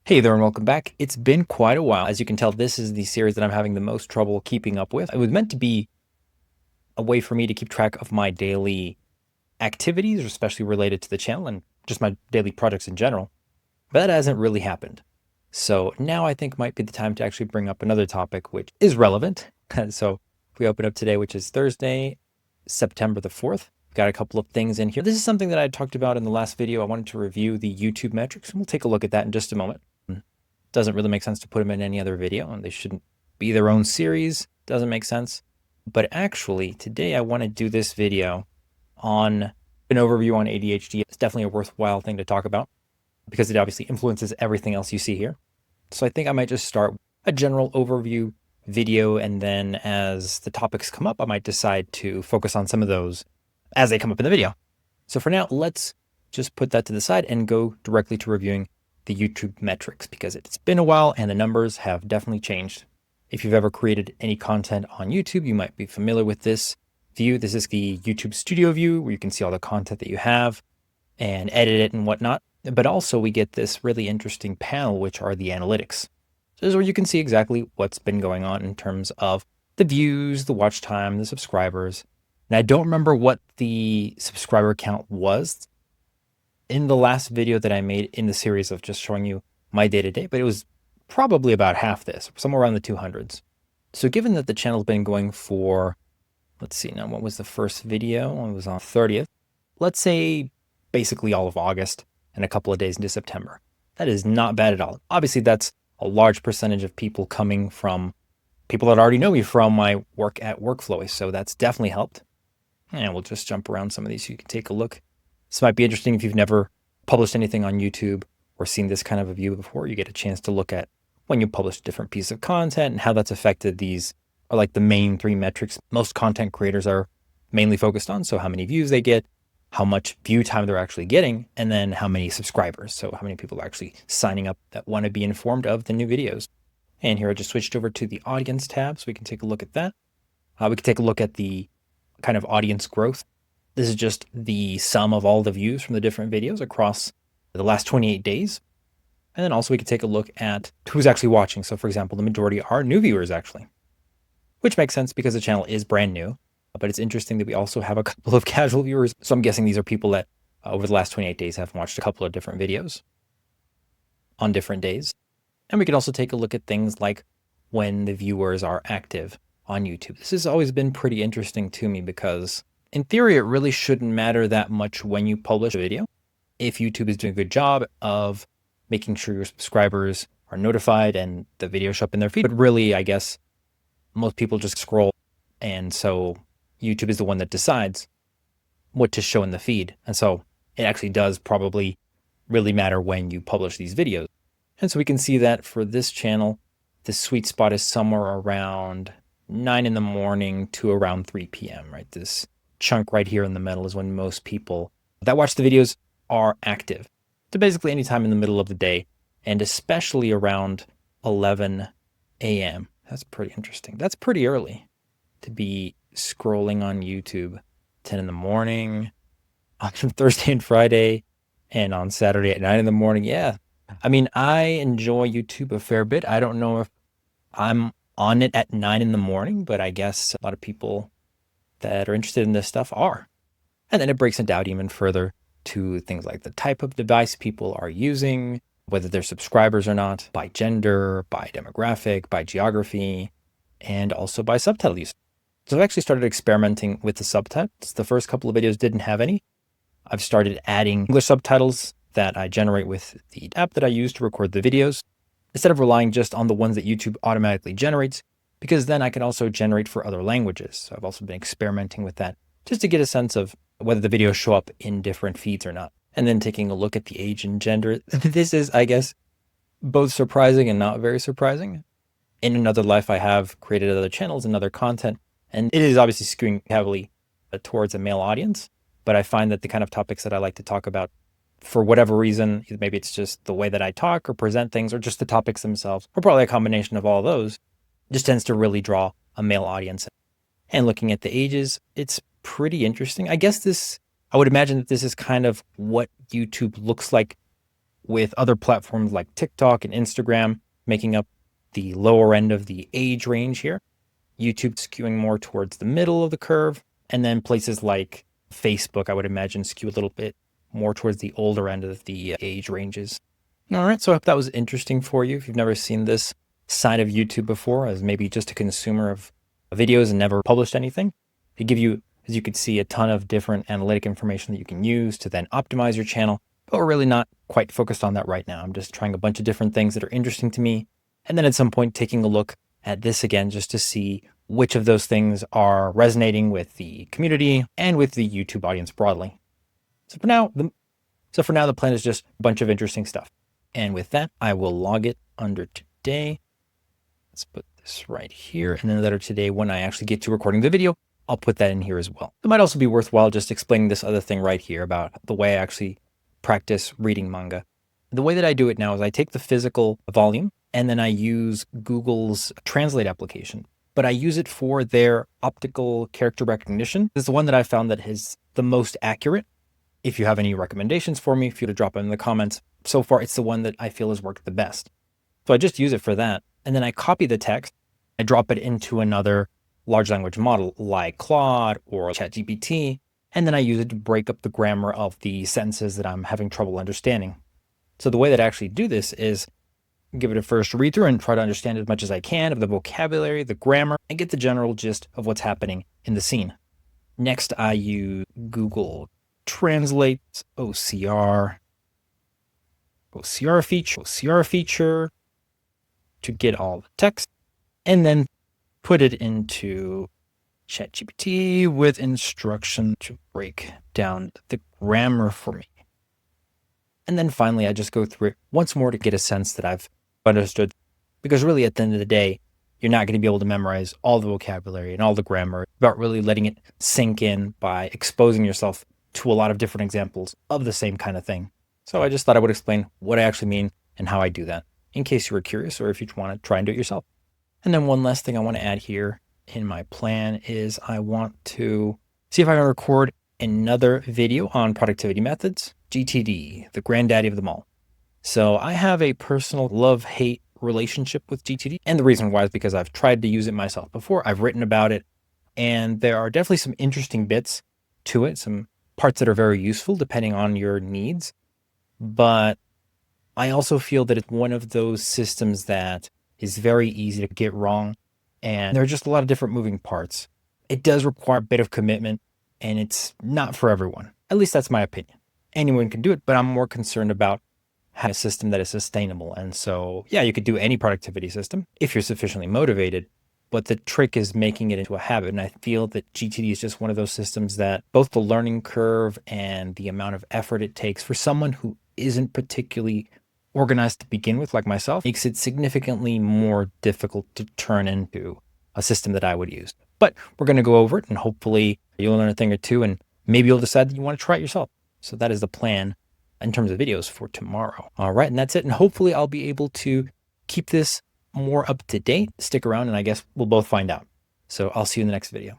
Hey there and welcome back. It's been quite a while. As you can tell, this is the series that I'm having the most trouble keeping up with. It was meant to be a way for me to keep track of my daily activities, especially related to the channel and just my daily projects in general. But that hasn't really happened. So now I think might be the time to actually bring up another topic which is relevant. So if we open up today, which is Thursday, September the 4th, we've got a couple of things in here. This is something that I talked about in the last video. I wanted to review the YouTube metrics, and we'll take a look at that in just a moment. Doesn't really make sense to put them in any other video, and they shouldn't be their own series. Doesn't make sense. But actually, today I want to do this video on an overview on ADHD. It's definitely a worthwhile thing to talk about because it obviously influences everything else you see here. So I think I might just start a general overview video, and then as the topics come up, I might decide to focus on some of those as they come up in the video. So for now, let's just put that to the side and go directly to reviewing the YouTube metrics because it's been a while and the numbers have definitely changed. If you've ever created any content on YouTube, you might be familiar with this view. This is the YouTube Studio view where you can see all the content that you have and edit it and whatnot. But also we get this really interesting panel, which are the analytics. So this is where you can see exactly what's been going on in terms of the views, the watch time, the subscribers. And I don't remember what the subscriber count was in the last video that I made in the series of just showing you my day-to-day, but it was probably about half this, somewhere around the 200s. So given that the channel's been going for, let's see now, what was the first video? It was on 30th. Let's say basically all of August and a couple of days into September. That is not bad at all. Obviously, that's a large percentage of people coming from people that already know me from my work at Workflowy. So that's definitely helped. And we'll just jump around some of these so you can take a look. This might be interesting if you've never published anything on YouTube or seen this kind of a view before. You get a chance to look at when you publish a different piece of content and how that's affected. These are like the main three metrics most content creators are mainly focused on. So how many views they get, how much view time they're actually getting, and then how many subscribers. So how many people are actually signing up that want to be informed of the new videos. And here I just switched over to the audience tab so we can take a look at that. We can take a look at the kind of audience growth. This is just the sum of all the views from the different videos across the last 28 days. And then also we could take a look at who's actually watching. So for example, the majority are new viewers actually, which makes sense because the channel is brand new. But it's interesting that we also have a couple of casual viewers. So I'm guessing these are people that over the last 28 days have watched a couple of different videos on different days. And we can also take a look at things like when the viewers are active on YouTube. This has always been pretty interesting to me because in theory, it really shouldn't matter that much when you publish a video. If YouTube is doing a good job of making sure your subscribers are notified and the videos show up in their feed. But really, I guess most people just scroll. And so YouTube is the one that decides what to show in the feed. And so it actually does probably really matter when you publish these videos. And so we can see that for this channel, the sweet spot is somewhere around 9 in the morning to around 3 p.m., right? This chunk right here in the middle is when most people that watch the videos are active. So basically any time in the middle of the day, and especially around 11 a.m. That's pretty interesting. That's pretty early to be scrolling on YouTube. 10 in the morning on Thursday and Friday, and on Saturday at 9 in the morning. Yeah. I mean, I enjoy YouTube a fair bit. I don't know if I'm on it at 9 in the morning, but I guess a lot of people that are interested in this stuff are. And then it breaks it down even further to things like the type of device people are using, whether they're subscribers or not, by gender, by demographic, by geography, and also by subtitle use. So I've actually started experimenting with the subtitles. The first couple of videos didn't have any. I've started adding English subtitles that I generate with the app that I use to record the videos, instead of relying just on the ones that YouTube automatically generates, because then I can also generate for other languages. So I've also been experimenting with that just to get a sense of whether the videos show up in different feeds or not. And then taking a look at the age and gender. This is, I guess, both surprising and not very surprising. In another life, I have created other channels and other content, and it is obviously skewing heavily towards a male audience. But I find that the kind of topics that I like to talk about, for whatever reason, maybe it's just the way that I talk or present things, or just the topics themselves, or probably a combination of all those, just tends to really draw a male audience. And looking at the ages, it's pretty interesting. I guess I would imagine that this is kind of what YouTube looks like with other platforms like TikTok and Instagram making up the lower end of the age range here. YouTube skewing more towards the middle of the curve, and then places like Facebook, I would imagine, skew a little bit more towards the older end of the age ranges. All right, so I hope that was interesting for you. If you've never seen this side of YouTube before, as maybe just a consumer of videos and never published anything, they give you, as you could see, a ton of different analytic information that you can use to then optimize your channel. But we're really not quite focused on that right now. I'm just trying a bunch of different things that are interesting to me. And then at some point, taking a look at this again, just to see which of those things are resonating with the community and with the YouTube audience broadly. So for now, the plan is just a bunch of interesting stuff. And with that, I will log it under today. Let's put this right here. And then later today, when I actually get to recording the video, I'll put that in here as well. It might also be worthwhile just explaining this other thing right here about the way I actually practice reading manga. The way that I do it now is I take the physical volume and then I use Google's Translate application, but I use it for their optical character recognition. This is the one that I found that is the most accurate. If you have any recommendations for me, feel free to drop them in the comments. So far, it's the one that I feel has worked the best. So I just use it for that. And then I copy the text, I drop it into another large language model like Claude or ChatGPT, and then I use it to break up the grammar of the sentences that I'm having trouble understanding. So the way that I actually do this is give it a first read through and try to understand as much as I can of the vocabulary, the grammar, and get the general gist of what's happening in the scene. Next, I use Google Translate OCR feature to get all the text, and then put it into ChatGPT with instruction to break down the grammar for me. And then finally, I just go through it once more to get a sense that I've understood. Because really, at the end of the day, you're not going to be able to memorize all the vocabulary and all the grammar, about really letting it sink in by exposing yourself to a lot of different examples of the same kind of thing. So I just thought I would explain what I actually mean and how I do that, in case you were curious or if you want to try and do it yourself. And then one last thing I want to add here in my plan is I want to see if I can record another video on productivity methods, GTD, the granddaddy of them all. So I have a personal love-hate relationship with GTD. And the reason why is because I've tried to use it myself before. I've written about it, and there are definitely some interesting bits to it, some parts that are very useful depending on your needs. But I also feel that it's one of those systems that is very easy to get wrong. And there are just a lot of different moving parts. It does require a bit of commitment, and it's not for everyone. At least that's my opinion. Anyone can do it, but I'm more concerned about having a system that is sustainable. And so, yeah, you could do any productivity system if you're sufficiently motivated, but the trick is making it into a habit. And I feel that GTD is just one of those systems that both the learning curve and the amount of effort it takes for someone who isn't particularly organized to begin with, like myself, makes it significantly more difficult to turn into a system that I would use. But we're going to go over it, and hopefully you'll learn a thing or two, and maybe you'll decide that you want to try it yourself. So that is the plan in terms of videos for tomorrow. All right, and that's it. And hopefully I'll be able to keep this more up to date. Stick around, and I guess we'll both find out. So I'll see you in the next video.